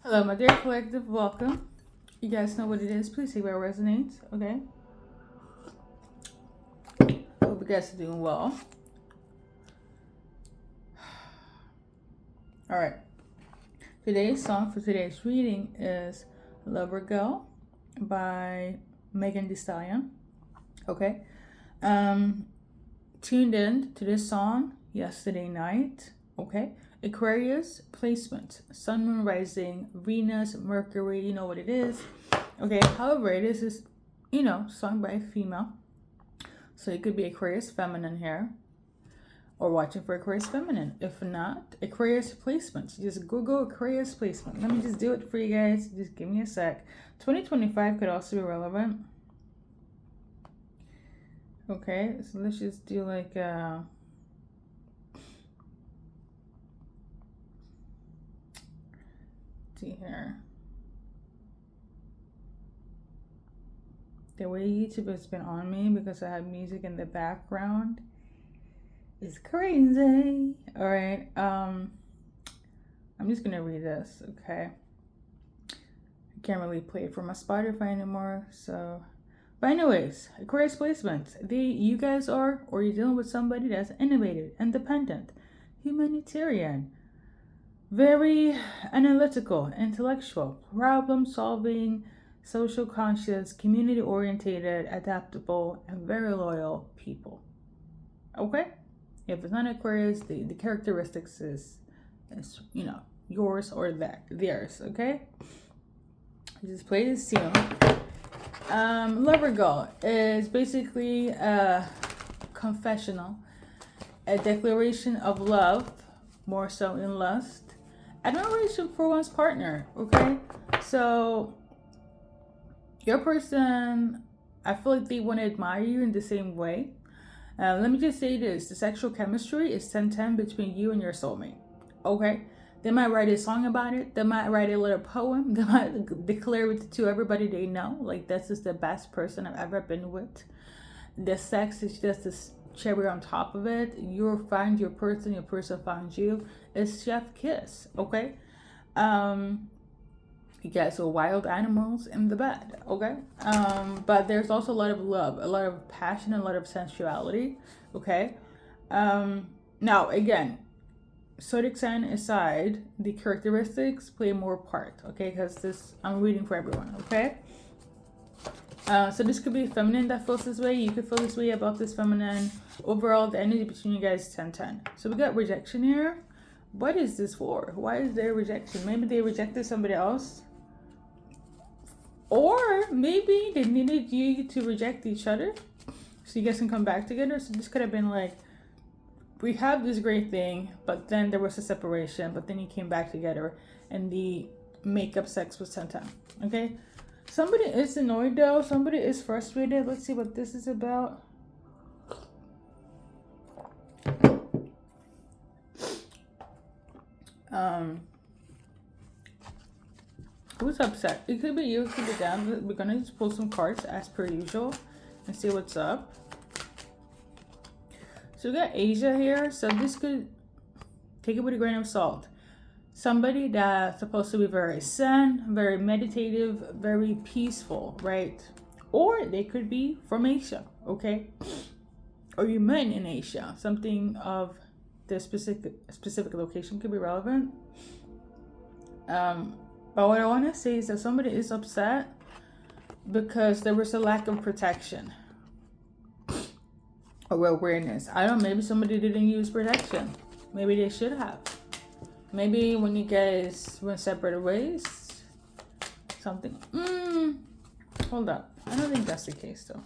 Hello, my dear collective. Welcome. You guys know what it is. Please say where it resonates. Okay. Hope you guys are doing well. All right. Today's song for today's reading is "Lover Girl" by Megan Thee Stallion. Okay. Um, tuned in to this song yesterday night. Okay. Aquarius placement, Sun, Moon, Rising, Venus, Mercury. You know what it is. Okay. However, this is, sung by a female. So it could be Aquarius feminine here or watching for Aquarius feminine. If not, Aquarius placements. Just Google Aquarius placement. Let me just do it for you guys. Just give me a sec. 2025 could also be relevant. Okay, so let's just do like see here. The way YouTube has been on me because I have music in the background is crazy. All right. I'm just gonna read this. Okay. I can't really play it from my Spotify anymore. So, but anyways, Aquarius placements. You guys are, or you're dealing with somebody that's innovative, independent, humanitarian, very analytical, intellectual, problem solving, social conscious, community oriented, adaptable, and very loyal people. Okay? If it's not Aquarius, the characteristics is yours or theirs. Okay? Just play this scene. Lover Girl is basically a confessional, a declaration of love, more so in lust, admiration for one's partner. Okay? So your person, I feel like they want to admire you in the same way. Let me just say this. The sexual chemistry is 10-10 between you and your soulmate. Okay? They might write a song about it. They might write a little poem. They might declare it to everybody they know. Like, this is the best person I've ever been with. The sex is just this cherry on top of it. You find your person finds you. It's chef kiss. Okay? You guys are wild animals in the bed, okay? But there's also a lot of love, a lot of passion, a lot of sensuality, okay? Now, again, zodiac sign aside, the characteristics play more part, okay? Because I'm reading for everyone, okay? So this could be feminine that feels this way. You could feel this way about this feminine. Overall, the energy between you guys is 10-10. So we got rejection here. What is this for? Why is there rejection? Maybe they rejected somebody else. Or maybe they needed you to reject each other so you guys can come back together. So this could have been like, we have this great thing, but then there was a separation, but then you came back together and the makeup sex was 10-10. Okay? Somebody is annoyed though. Somebody is frustrated. Let's see what this is about. Who's upset? It could be you, it could be them. We're gonna just pull some cards as per usual and see what's up. So we got Asia here. So this could take it with a grain of salt. Somebody that's supposed to be very zen, very meditative, very peaceful, right? Or they could be from Asia, okay? Or you met in Asia. Something of the specific location could be relevant. But what I want to say is that somebody is upset because there was a lack of protection or awareness. I don't know, maybe somebody didn't use protection. Maybe they should have. Maybe when you guys went separate ways, something. Hold up. I don't think that's the case though.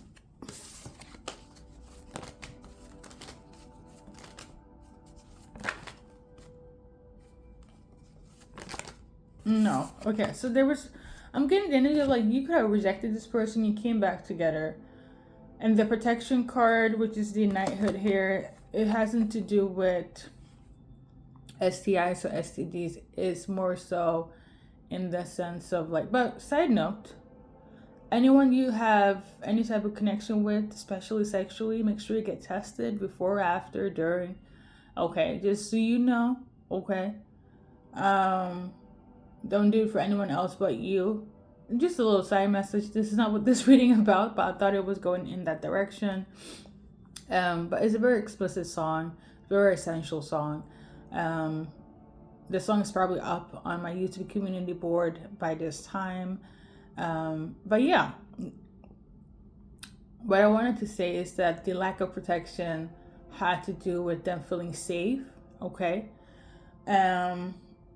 No. Okay, so I'm getting the energy of like you could have rejected this person, you came back together. And the protection card, which is the knighthood here, it hasn't to do with STIs or STDs. It's more so in the sense of like, but side note, anyone you have any type of connection with, especially sexually, make sure you get tested before, after, during. Okay, just so you know. Okay. Don't do it for anyone else but you. Just a little side message. This is not what this reading about, but I thought it was going in that direction. But it's a very explicit song, very essential song. The song is probably up on my YouTube community board by this time. But yeah, what I wanted to say is that the lack of protection had to do with them feeling safe, okay?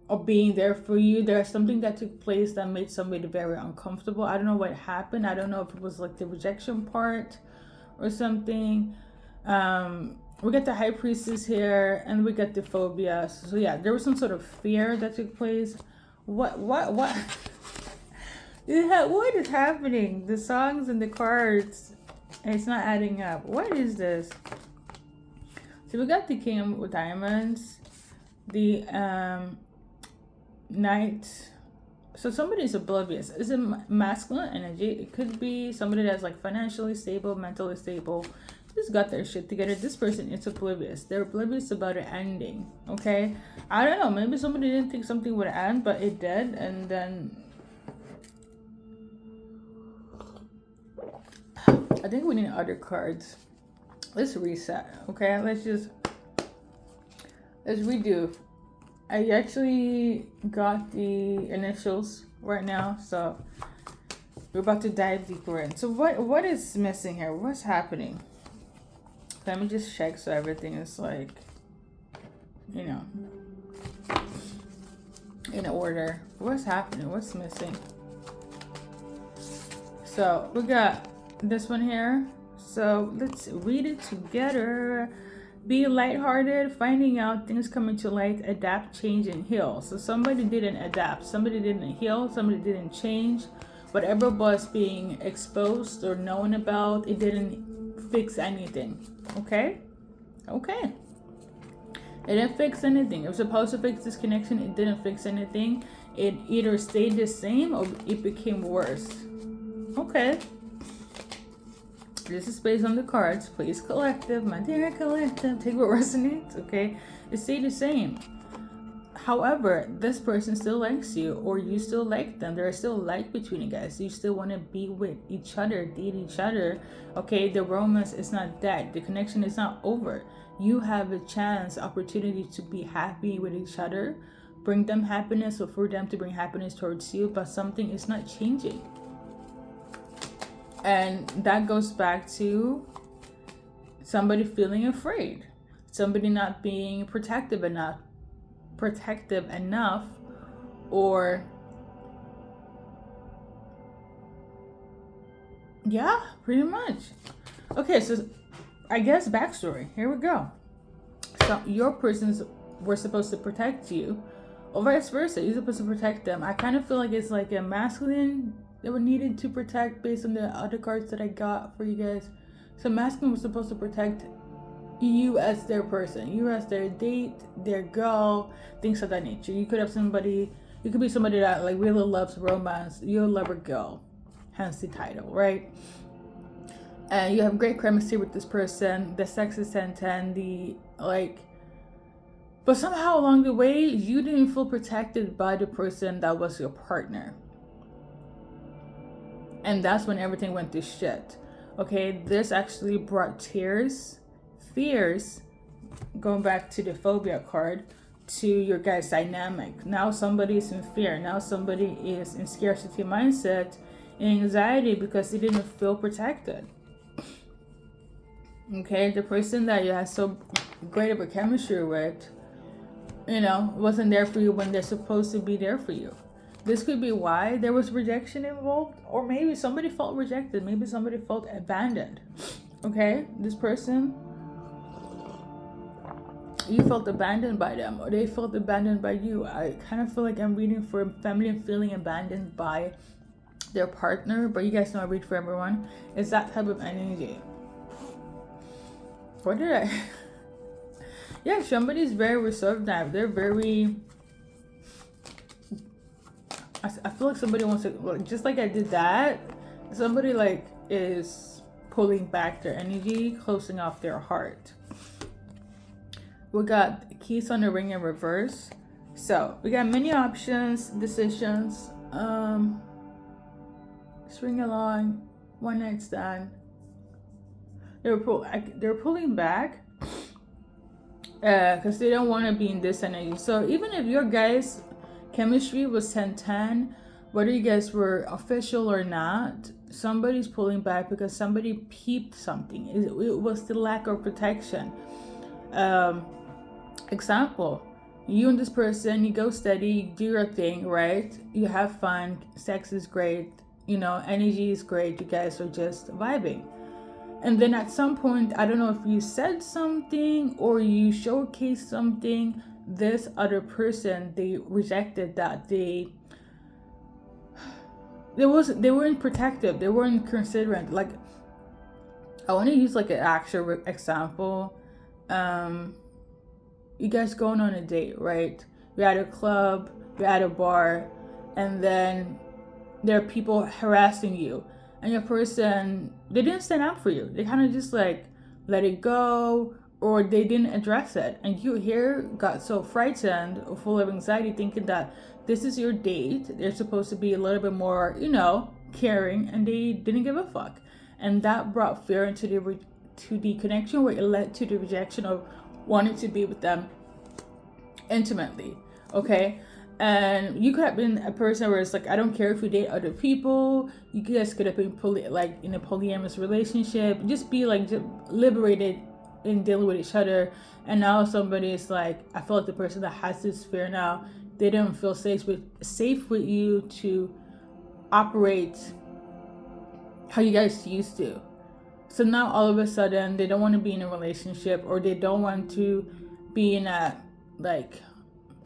Or being there for you. There's something that took place that made somebody very uncomfortable. I don't know what happened. I don't know if it was like the rejection part or something. We got the High Priestess here, and we got the phobia. So yeah, there was some sort of fear that took place. What what is happening? The songs and the cards, it's not adding up. What is this? So we got the King of Diamonds, the Knight. So somebody's oblivious. It's a masculine energy. It could be somebody that's like financially stable, mentally stable, just got their shit together. This person is oblivious. They're oblivious about it ending. Okay? I don't know. Maybe somebody didn't think something would end, but it did. And then I think we need other cards. Let's reset. Okay? Let's redo. I actually got the initials right now, so we're about to dive deeper in. So what is missing here? What's happening? Let me just check so everything is like, you know, in order. What's happening? What's missing? So we got this one here. So let's read it together. Be lighthearted, finding out things coming to light, adapt, change, and heal. So somebody didn't adapt, somebody didn't heal, somebody didn't change. Whatever was being exposed or known about, it didn't fix anything. Okay? Okay. It didn't fix anything. It was supposed to fix this connection. It didn't fix anything. It either stayed the same or it became worse. Okay. This is based on the cards. Please, collective, my dear collective, take what resonates, okay? It stayed the same. However, this person still likes you, or you still like them. There is still like between you guys. You still want to be with each other, date each other, okay? The romance is not dead. The connection is not over. You have a chance, opportunity to be happy with each other, bring them happiness, or for them to bring happiness towards you, but something is not changing. And that goes back to somebody feeling afraid, somebody not being protective enough, or yeah, pretty much. Okay, so I guess backstory. Here we go. So your persons were supposed to protect you, or vice versa. You're supposed to protect them. I kind of feel like it's like a masculine they were needed to protect based on the other cards that I got for you guys. So masculine was supposed to protect you as their person, you as their date, their girl, things of that nature. You could have somebody, you could be somebody that like really loves romance. You'll love a girl, hence the title, right? And you have great chemistry with this person. The sex is 10-10, the like, but somehow along the way you didn't feel protected by the person that was your partner. And that's when everything went to shit. Okay, this actually brought tears, fears, going back to the phobia card, to your guys' dynamic. Now somebody's in fear. Now somebody is in scarcity mindset and anxiety because they didn't feel protected. Okay, the person that you had so great of a chemistry with, you know, wasn't there for you when they're supposed to be there for you. This could be why there was rejection involved, or maybe somebody felt rejected. Maybe somebody felt abandoned. Okay, this person, you felt abandoned by them, or they felt abandoned by you. I kind of feel like I'm reading for family and feeling abandoned by their partner, but you guys know I read for everyone. It's that type of energy. What did I? Yeah, somebody's very reserved now. They're very. I feel like somebody wants to, just like I did that, somebody like is pulling back their energy, closing off their heart. We got keys on the ring in reverse. So we got many options, decisions, string along, one night stand. They're pulling back because they don't want to be in this energy. So even if your guys' chemistry was 10-10, whether you guys were official or not, somebody's pulling back because somebody peeped something. It was the lack of protection. Example, you and this person, you go steady, you do your thing, right? You have fun, sex is great, energy is great, you guys are just vibing. And then at some point, I don't know if you said something or you showcased something, this other person, they rejected that. They weren't protective, they weren't considerate. Like, I want to use like an actual example. You guys going on a date, right? You're at a club, you're at a bar, and then there are people harassing you, and your person, they didn't stand up for you. They kind of just like let it go, or they didn't address it, and you here got so frightened or full of anxiety, thinking that this is your date, they're supposed to be a little bit more, caring, and they didn't give a fuck, and that brought fear into the connection, where it led to the rejection of wanted to be with them intimately. Okay, and you could have been a person where it's like, I don't care if you date other people. You guys could have been like in a polyamorous relationship, just be like just liberated in dealing with each other. And now somebody is like, I feel like the person that has this fear now, they don't feel safe with you to operate how you guys used to. So now all of a sudden they don't want to be in a relationship, or they don't want to be in a like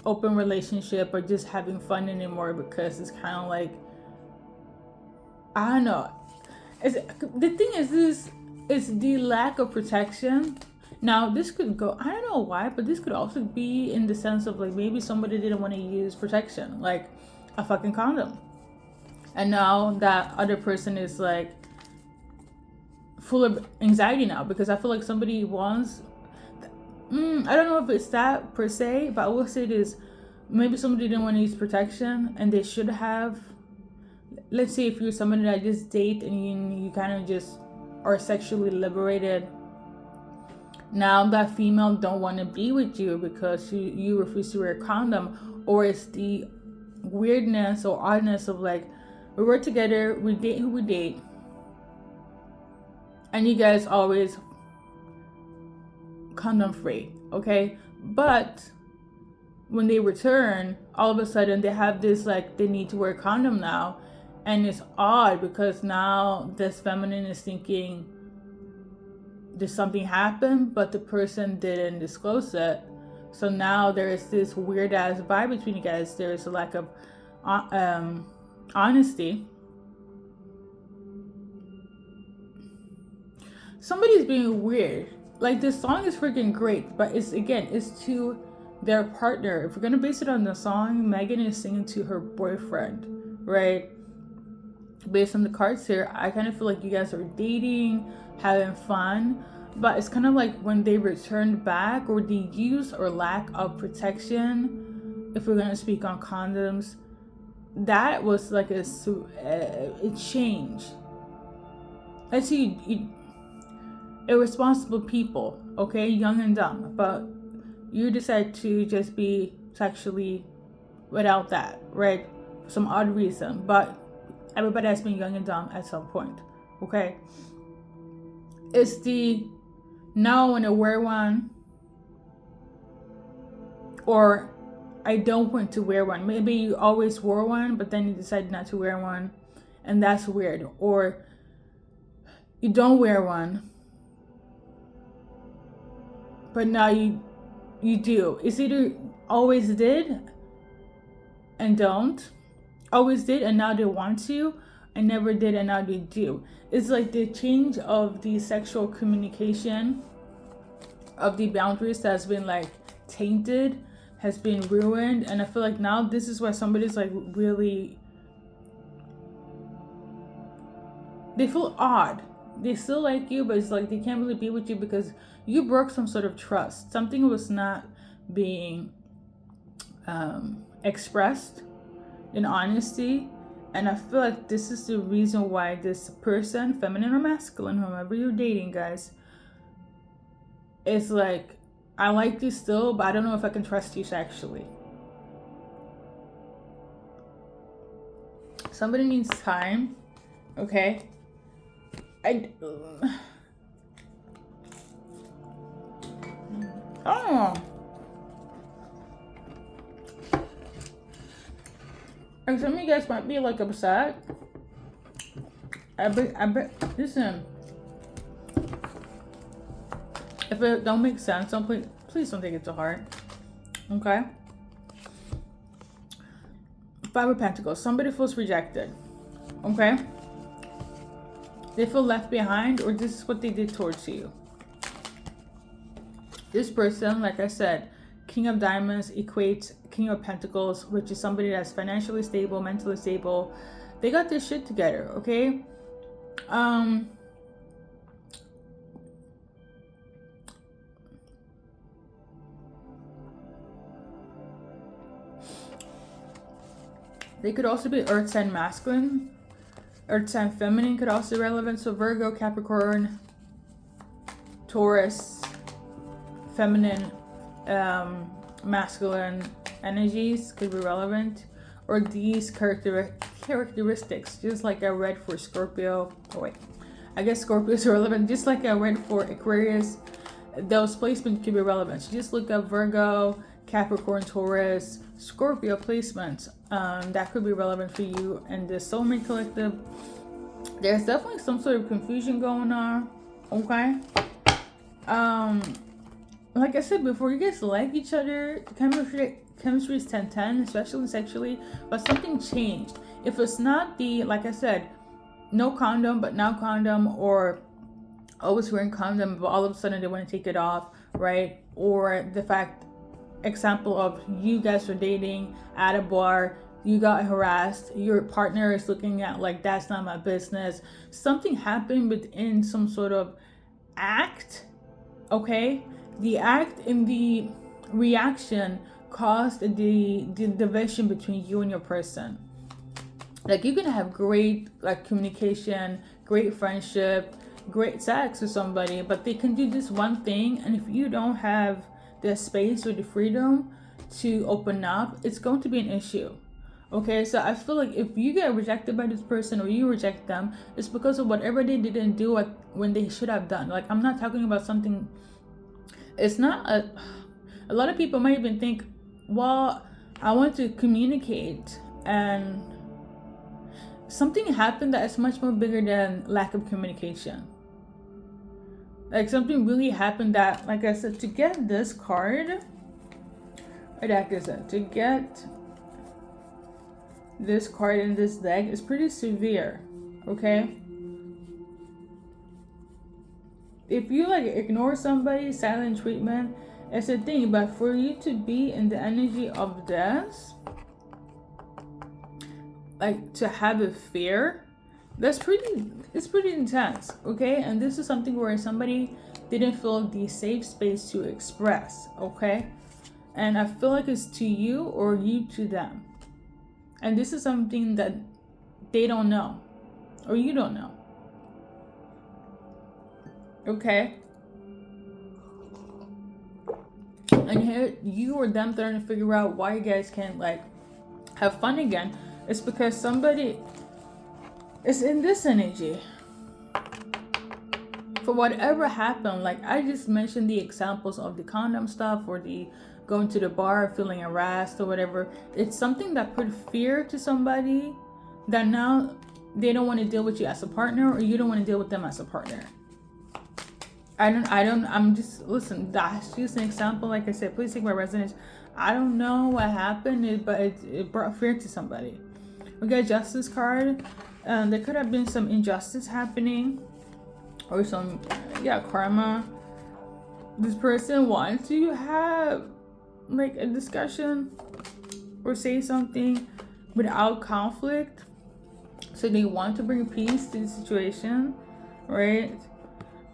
open relationship or just having fun anymore, because it's kind of like, I don't know. The thing is the lack of protection. Now this could go, I don't know why, but this could also be in the sense of like, maybe somebody didn't want to use protection, like a fucking condom, and now that other person is like full of anxiety now, because I feel like somebody wants, I don't know if it's that per se, but I will say this, maybe somebody didn't want to use protection and they should have. Let's say if you're somebody that just date and you kind of just are sexually liberated, now that female don't want to be with you because you refuse to wear a condom, or it's the weirdness or oddness of like, we work together, we date who we date, and you guys always condom free, okay? But when they return, all of a sudden they have this like, they need to wear a condom now, and it's odd because now this feminine is thinking did something happen, but the person didn't disclose it. So now there's this weird ass vibe between you guys. There's a lack of honesty. Somebody's being weird. Like, this song is freaking great, but it's to their partner. If we're gonna base it on the song, Megan is singing to her boyfriend, right? Based on the cards here, I kind of feel like you guys are dating, having fun, but it's kind of like when they returned back, or the use or lack of protection, if we're gonna speak on condoms, that was like a change. Let's see, irresponsible people, okay, young and dumb, but you decide to just be sexually without that, right? For some odd reason, but everybody has been young and dumb at some point, okay? It's the now I want to wear one, or I don't want to wear one. Maybe you always wore one, but then you decide not to wear one, and that's weird. Or you don't wear one, but now you do. It's either always did and don't, always did and now they want to, and never did and now they do. It's like the change of the sexual communication, of the boundaries that has been like tainted, has been ruined. And I feel like now this is why somebody's like really, they feel odd. They still like you, but it's like they can't really be with you because you broke some sort of trust. Something was not being expressed in honesty. And I feel like this is the reason why this person, feminine or masculine, whoever you're dating, guys, is like, I like you still, but I don't know if I can trust you sexually. Somebody needs time, okay? I don't know. And some of you guys might be like upset. I bet, listen. If it don't make sense, please don't take it to heart. Okay? Five of Pentacles. Somebody feels rejected. Okay? They feel left behind, or this is what they did towards you. This person, like I said, King of Diamonds equates King of Pentacles, which is somebody that's financially stable, mentally stable. They got their shit together, okay? They could also be earth sign masculine. Earth sign feminine could also be relevant. So Virgo, Capricorn, Taurus, feminine, masculine energies could be relevant. Or these characteristics, just like I read for Scorpio. Oh wait, I guess Scorpio is relevant. Just like I read for Aquarius, those placements could be relevant. So just look up Virgo, Capricorn, Taurus, Scorpio placements. That could be relevant for you and the soulmate collective. There's definitely some sort of confusion going on. Okay. Like I said before, you guys like each other. Chemistry is 10-10, especially sexually, but something changed. If it's not the, like I said, no condom but now condom, or always wearing condom but all of a sudden they want to take it off, right? Or the fact, example of you guys are dating at a bar, you got harassed, your partner is looking at like, that's not my business. Something happened within some sort of act, okay? The act and the reaction caused the division between you and your person. Like, you're gonna have great like communication, great friendship, great sex with somebody, but they can do this one thing, and if you don't have the space or the freedom to open up, it's going to be an issue. Okay, so I feel like if you get rejected by this person or you reject them, it's because of whatever they didn't do when they should have done. Like, I'm not talking about something, it's not a lot of people might even think, well, I want to communicate, and something happened that is much more bigger than lack of communication. Like, something really happened that, like I said, to get this card, what deck is it? To get this card in this deck is pretty severe, okay? If you like ignore somebody, silent treatment, it's a thing, but for you to be in the energy of this, like to have a fear, it's pretty intense, okay? And this is something where somebody didn't feel the safe space to express, okay? And I feel like it's to you or you to them. And this is something that they don't know, or you don't know, okay? And here you or them trying to figure out why you guys can't like have fun again. It's because somebody is in this energy. For whatever happened, like I just mentioned the examples of the condom stuff or the going to the bar, feeling harassed or whatever. It's something that put fear to somebody that now they don't want to deal with you as a partner, or you don't want to deal with them as a partner. I'm just, listen, that's just an example. Like I said, please take my resonance. I don't know what happened, but it brought fear to somebody. We got Justice card. There could have been some injustice happening, or some, karma. This person wants to have like a discussion or say something without conflict. So they want to bring peace to the situation, right?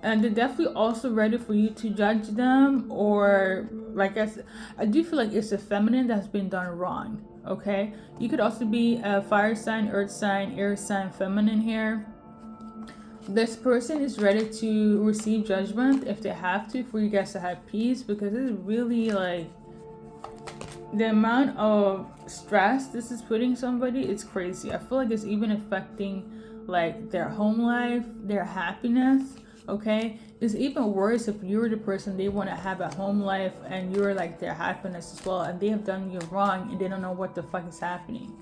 and they're definitely also ready for you to judge them, or like I said, I do feel like it's a feminine that's been done wrong. Okay, you could also be a fire sign, earth sign, air sign, feminine here. This person is ready to receive judgment if they have to, for you guys to have peace, because it's really like the amount of stress this is putting somebody, it's crazy. I feel like it's even affecting like their home life, their happiness. Okay, it's even worse if you're the person they want to have a home life and you're like their happiness as well, and they have done you wrong and they don't know what the fuck is happening.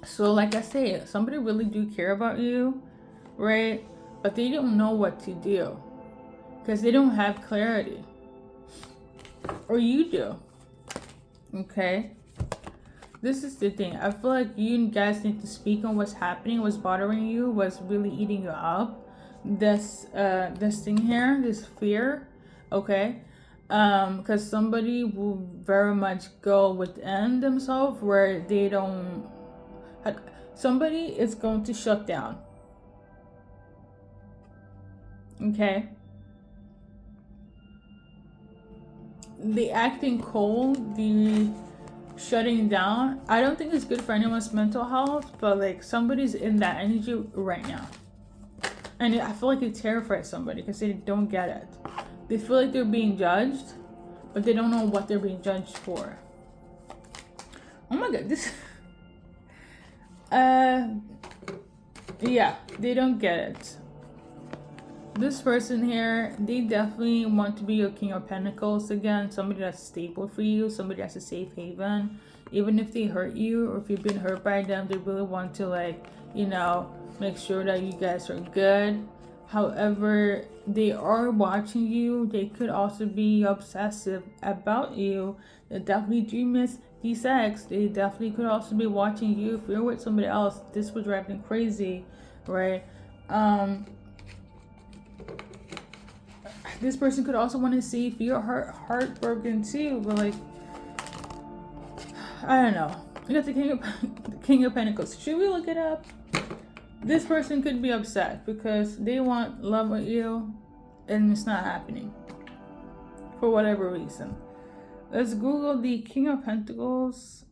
So like I say, somebody really do care about you, right? But they don't know what to do because they don't have clarity, or you do. Okay, this is the thing. I feel like you guys need to speak on what's happening, what's bothering you, what's really eating you up. This thing here, this fear. Okay, because somebody will very much go within themselves where they don't. Somebody is going to shut down. Okay, the acting cold, the shutting down, I don't think it's good for anyone's mental health, but like somebody's in that energy right now, and I feel like it terrifies somebody because they don't get it. They feel like they're being judged, but they don't know what they're being judged for. Oh my god, this yeah, they don't get it. This person here, they definitely want to be your King of Pentacles again. Somebody that's stable for you, somebody that's a safe haven. Even if they hurt you or if you've been hurt by them, they really want to, like, you know, make sure that you guys are good. However, they are watching you. They could also be obsessive about you. They definitely do miss the sex. They definitely could also be watching you. If you're with somebody else, this would drive them crazy, right? This person could also want to see if you're heartbroken too, but like, I don't know. You got the King of Pentacles. Should we look it up? This person could be upset because they want love with you and it's not happening for whatever reason. Let's Google the King of Pentacles.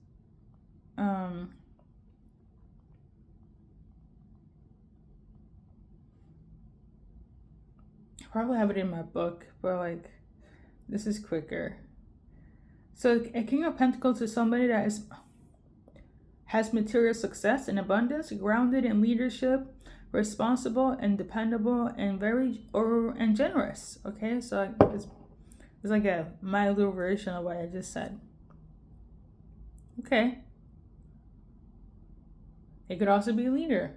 Probably have it in my book, but like, this is quicker. So a King of Pentacles is somebody that has material success and abundance, grounded in leadership, responsible and dependable, and and generous. Okay, so it's like a milder version of what I just said. Okay, it could also be a leader.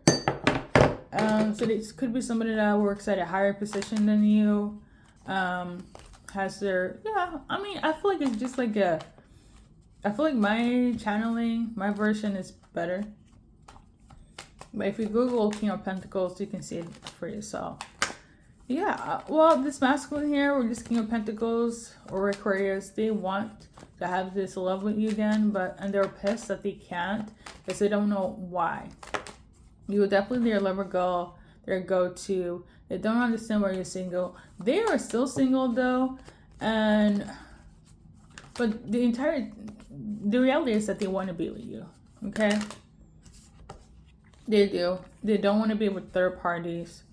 So this could be somebody that works at a higher position than you, has their, yeah, I mean, I feel like it's just like I feel like my channeling, my version is better. But if you Google King of Pentacles, you can see it for yourself. Yeah, well, this masculine here, or this King of Pentacles or Aquarius, they want to have this love with you again, and they're pissed that they can't because they don't know why. You are definitely their lover girl, their go-to. They don't understand why you're single. They are still single though, but the reality is that they want to be with you. Okay, they do. They don't want to be with third parties.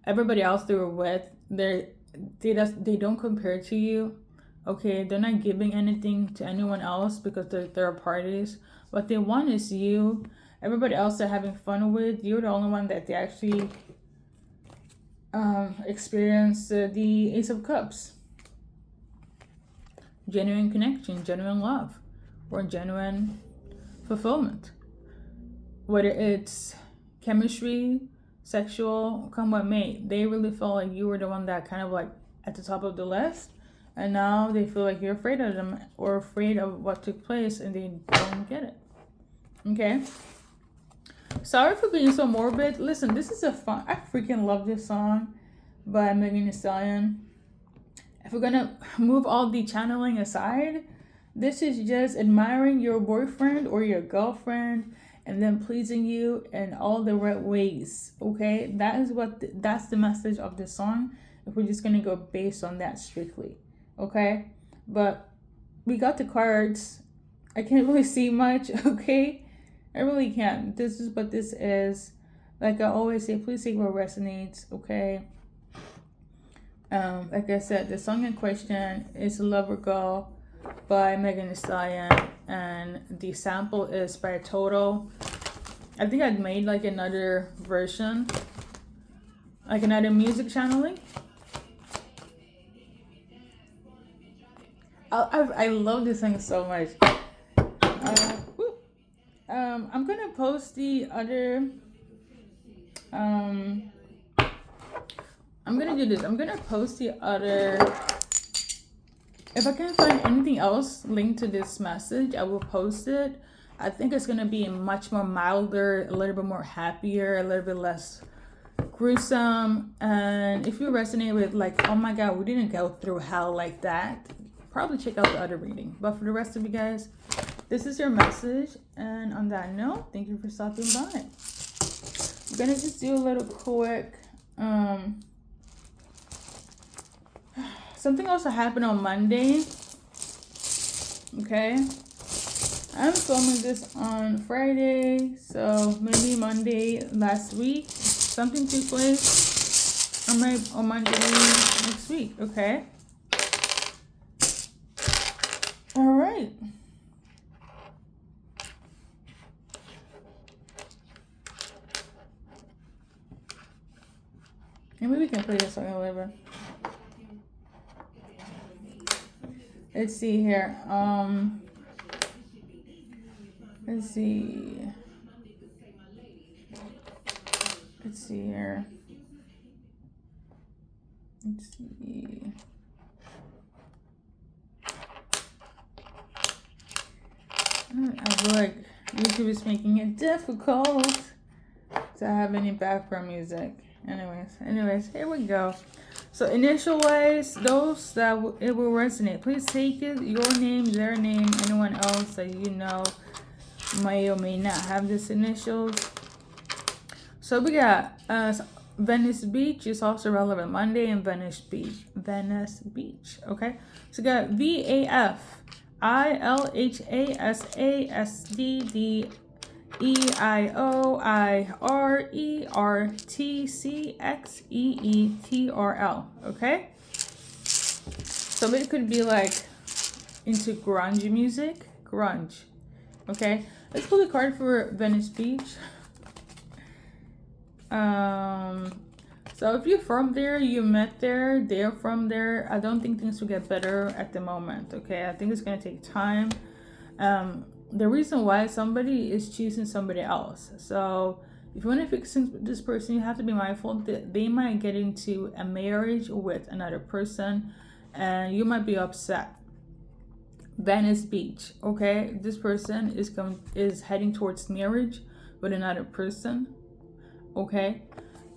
Everybody else they were with, they don't compare to you. Okay, they're not giving anything to anyone else because they're third parties. What they want is you. Everybody else they're having fun with, you're the only one that they actually experience the Ace of Cups. Genuine connection, genuine love, or genuine fulfillment. Whether it's chemistry, sexual, come what may, they really felt like you were the one that kind of like at the top of the list, and now they feel like you're afraid of them or afraid of what took place, and they don't get it. Okay. Sorry for being so morbid. Listen, this is I freaking love this song by Megan Thee Stallion. If we're gonna move all the channeling aside, this is just admiring your boyfriend or your girlfriend and then pleasing you in all the right ways. Okay, that's the message of the song. If we're just gonna go based on that strictly, okay. But we got the cards. I can't really see much. Okay, I really can't. This is what this is. Like I always say, please take what resonates. Okay. Like I said, the song in question is "Lover Girl" by Megan Thee Stallion, and the sample is by Toto. I think I'd made like another version, like another music channeling. I love this thing so much. I'm gonna post the other. I'm gonna do this. I'm gonna post the other. If I can find anything else linked to this message, I will post it. I think it's gonna be much more milder, a little bit more happier, a little bit less gruesome. And if you resonate with like, oh my god, we didn't go through hell like that, probably check out the other reading. But for the rest of you guys, this is your message. And on that note, thank you for stopping by. I'm gonna just do a little quick something also happened on Monday. Okay, I'm filming this on Friday, so maybe Monday last week something took place on Monday next week. Okay, all right. Maybe we can play this song later. Let's see here. Let's see. Let's see here. Let's see. I feel like YouTube is making it difficult to have any background music. Anyways, here we go. So initial wise, those that it will resonate, please take it. Your name, their name, anyone else that you know may or may not have this initials. So we got Venice Beach is also relevant. Monday and Venice Beach. Okay. So we got VAFILHASASDDEIOIRERTCXEETRL. Okay. So it could be like into grunge music. Grunge. Okay. Let's pull the card for Venice Beach. So if you're from there, you met there, they're from there, I don't think things will get better at the moment. Okay, I think it's gonna take time. The reason why somebody is choosing somebody else. So if you want to fix things with this person, you have to be mindful that they might get into a marriage with another person, and you might be upset. Venice Beach. Okay, this person is heading towards marriage with another person. Okay,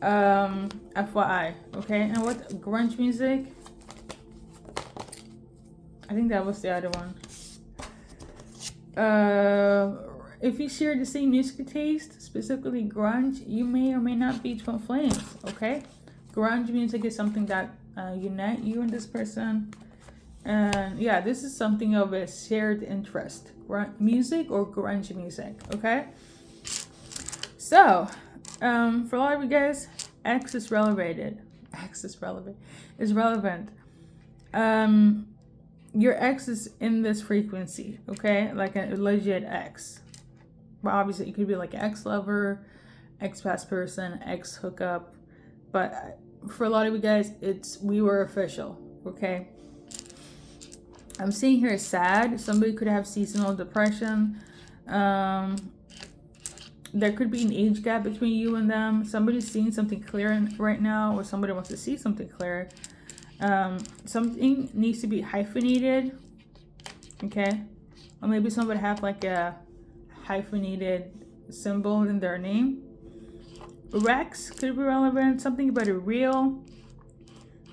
FYI. Okay, and what grunge music? I think that was the other one. If you share the same music taste, specifically grunge, you may or may not be twin flames. Okay, grunge music is something that unite you and this person. And yeah, this is something of a shared interest, music or grunge music. Okay, so for a lot of you guys, X is relevant. Is relevant. Your X is in this frequency. Okay, like a legit X. Well, obviously it could be like an ex lover, ex past person, ex hookup, but for a lot of you guys, we were official. Okay. I'm seeing here sad. Somebody could have seasonal depression. There could be an age gap between you and them. Somebody's seeing something clear right now, or somebody wants to see something clear. Something needs to be hyphenated. Okay. Or maybe somebody have like a hyphenated symbol in their name. Rex could be relevant. Something about a reel.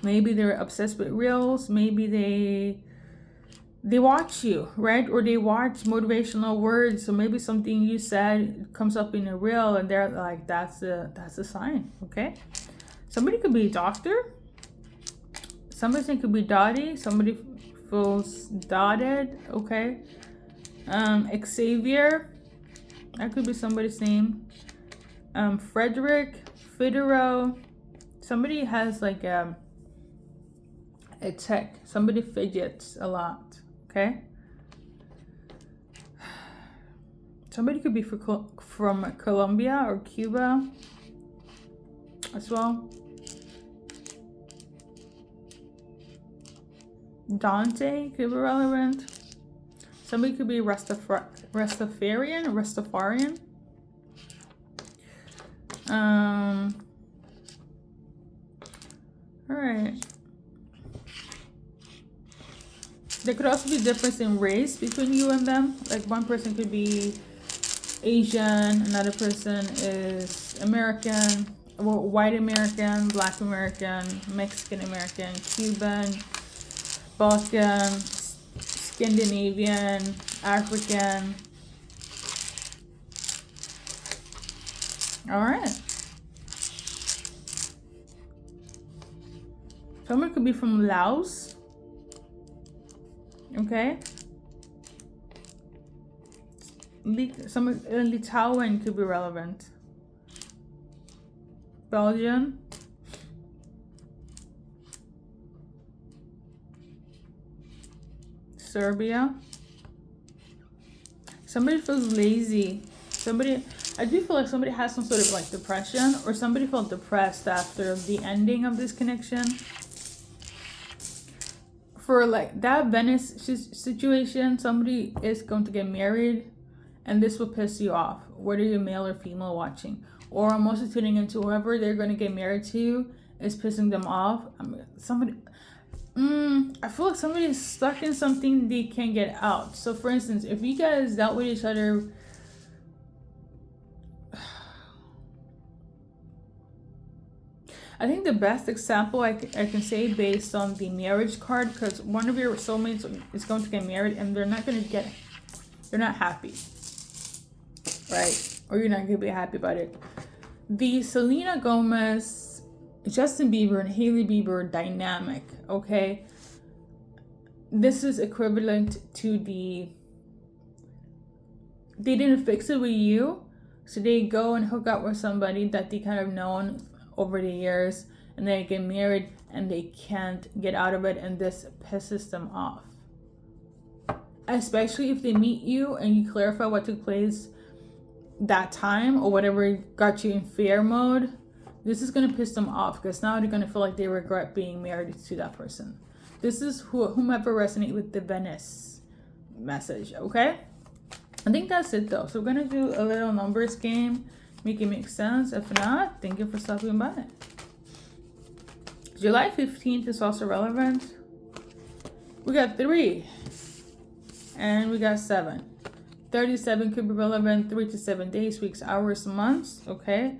Maybe they're obsessed with reels. Maybe they they watch you, right? Or they watch motivational words. So maybe something you said comes up in a reel, and they're like, that's a sign, okay? Somebody could be a doctor. Somebody could be Dottie. Somebody feels dotted, okay? Xavier, that could be somebody's name. Frederick, Figaro. Somebody has like a tech. Somebody fidgets a lot, okay? Somebody could be from Colombia or Cuba as well. Dante could be relevant. Somebody could be Rastafarian. All right. There could also be difference in race between you and them. Like one person could be Asian, another person is American, well, white American, black American, Mexican American, Cuban, Balkan, Scandinavian, African. All right. Someone could be from Laos. Okay. Lithuanian could be relevant. Belgium. Serbia. Somebody feels lazy. I do feel like somebody has some sort of like depression, or somebody felt depressed after the ending of this connection. For like that Venice situation, somebody is going to get married, and this will piss you off, whether you're male or female watching. Or I'm also tuning into whoever they're going to get married to is pissing them off. I feel like somebody is stuck in something they can't get out. So for instance, if you guys dealt with each other, I think the best example I can say based on the marriage card, because one of your soulmates is going to get married and they're not happy, right? Or you're not going to be happy about it. The Selena Gomez, Justin Bieber, and Hailey Bieber dynamic, okay? This is equivalent to they didn't fix it with you, so they go and hook up with somebody that they kind of known over the years, and they get married and they can't get out of it, and this pisses them off. Especially if they meet you and you clarify what took place that time or whatever got you in fear mode. This is going to piss them off because now they're going to feel like they regret being married to that person. This is whomever resonate with the Venice message, okay? I think that's it though. So we're going to do a little numbers game. Make it make sense. If not, thank you for stopping by. July 15th is also relevant. We got 3 and we got 7. 37 could be relevant. 3 to 7 days, weeks, hours, months. Okay.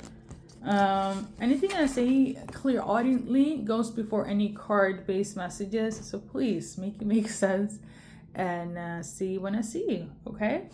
Anything I say clairaudiently goes before any card-based messages. So please make it make sense, and see you when I see you. Okay.